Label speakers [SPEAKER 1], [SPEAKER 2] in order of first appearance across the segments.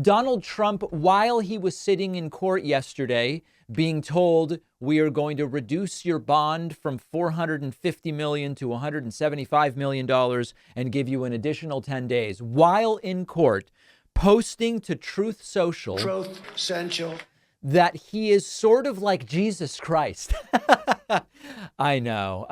[SPEAKER 1] Donald Trump, while he was sitting in court yesterday, being told we are going to reduce your bond from $450 million to $175 million and give you an additional 10 days, while in court, posting to Truth Social that he is sort of like Jesus Christ. I know.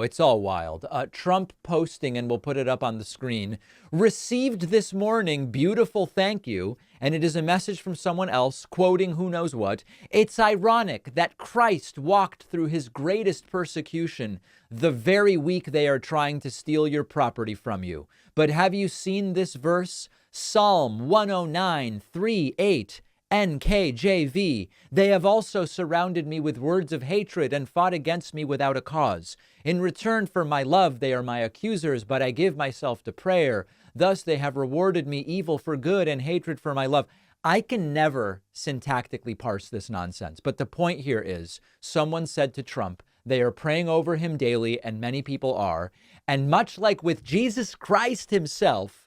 [SPEAKER 1] It's all wild. Trump posting, and we'll put it up on the screen, received this morning, beautiful thank you. And it is a message from someone else quoting who knows what. It's ironic that Christ walked through his greatest persecution the very week they are trying to steal your property from you. But have you seen this verse? Psalm 109:3-8. NKJV. They have also surrounded me with words of hatred and fought against me without a cause. In return for my love, they are my accusers, but I give myself to prayer. Thus they have rewarded me evil for good and hatred for my love. I can never syntactically parse this nonsense, but the point here is someone said to Trump, they are praying over him daily, and many people are. And much like with Jesus Christ himself,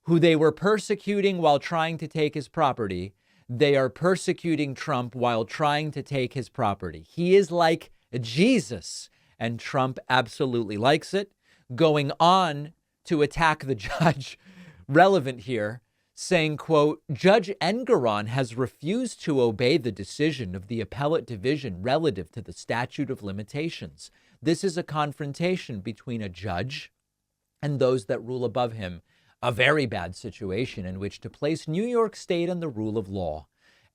[SPEAKER 1] who they were persecuting while trying to take his property, they are persecuting Trump while trying to take his property. He is like Jesus, and Trump absolutely likes it. Going on to attack the judge, relevant here, saying, quote, Judge Engoron has refused to obey the decision of the appellate division relative to the statute of limitations. This is a confrontation between a judge and those that rule above him. A very bad situation in which to place New York State and the rule of law.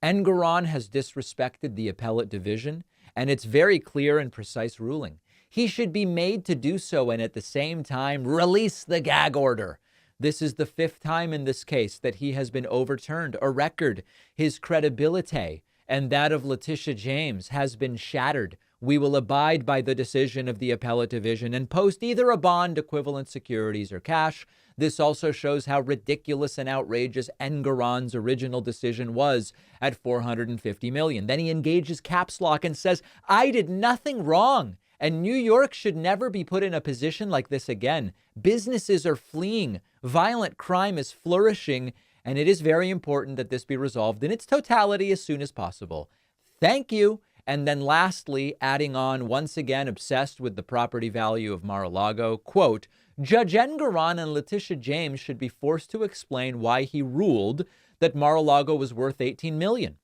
[SPEAKER 1] Engoron has disrespected the appellate division and its very clear and precise ruling. He should be made to do so and at the same time release the gag order. This is the fifth time in this case that he has been overturned, a record. His credibility and that of Letitia James has been shattered. We will abide by the decision of the appellate division and post either a bond, equivalent securities, or cash. This also shows how ridiculous and outrageous Engoron's original decision was at $450 million. Then he engages caps lock and says, I did nothing wrong. And New York should never be put in a position like this again. Businesses are fleeing. Violent crime is flourishing. And it is very important that this be resolved in its totality as soon as possible. Thank you. And then lastly, adding on, once again, obsessed with the property value of Mar-a-Lago, quote, Judge Engoron and Letitia James should be forced to explain why he ruled that Mar-a-Lago was worth $18 million,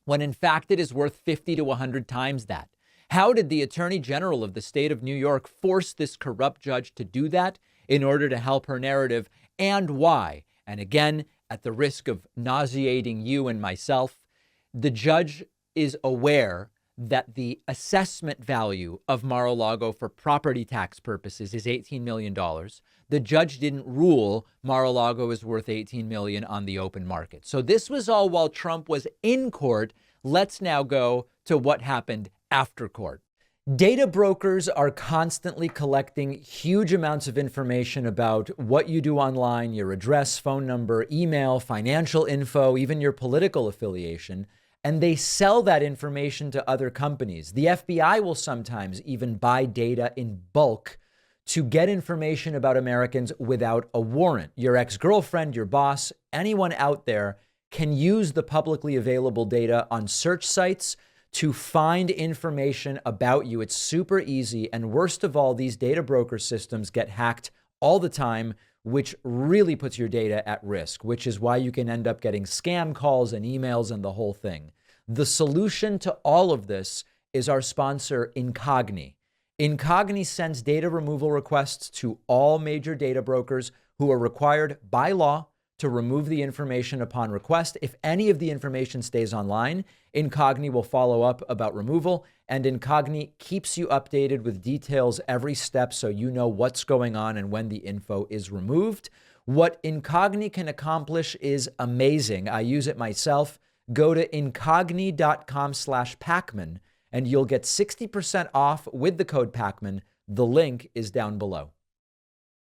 [SPEAKER 1] when in fact it is worth 50 to 100 times that. How did the Attorney General of the state of New York force this corrupt judge to do that in order to help her narrative, and why? And again, at the risk of nauseating you and myself, the judge is aware that the assessment value of Mar-a-Lago for property tax purposes is $18 million. The judge didn't rule Mar-a-Lago is worth $18 million on the open market. So this was all while Trump was in court. Let's now go to what happened after court. Data brokers are constantly collecting huge amounts of information about what you do online, your address, phone number, email, financial info, even your political affiliation. And they sell that information to other companies. The FBI will sometimes even buy data in bulk to get information about Americans without a warrant. Your ex-girlfriend, your boss, anyone out there can use the publicly available data on search sites to find information about you. It's super easy. And worst of all, these data broker systems get hacked all the time, which really puts your data at risk, which is why you can end up getting scam calls and emails and the whole thing. The solution to all of this is our sponsor, Incogni. Incogni sends data removal requests to all major data brokers who are required by law to remove the information upon request. If any of the information stays online, Incogni will follow up about removal, and Incogni keeps you updated with details every step so you know what's going on and when the info is removed. What Incogni can accomplish is amazing. I use it myself. Go to incogni.com/Pacman and you'll get 60% off with the code Pacman. The link is down below.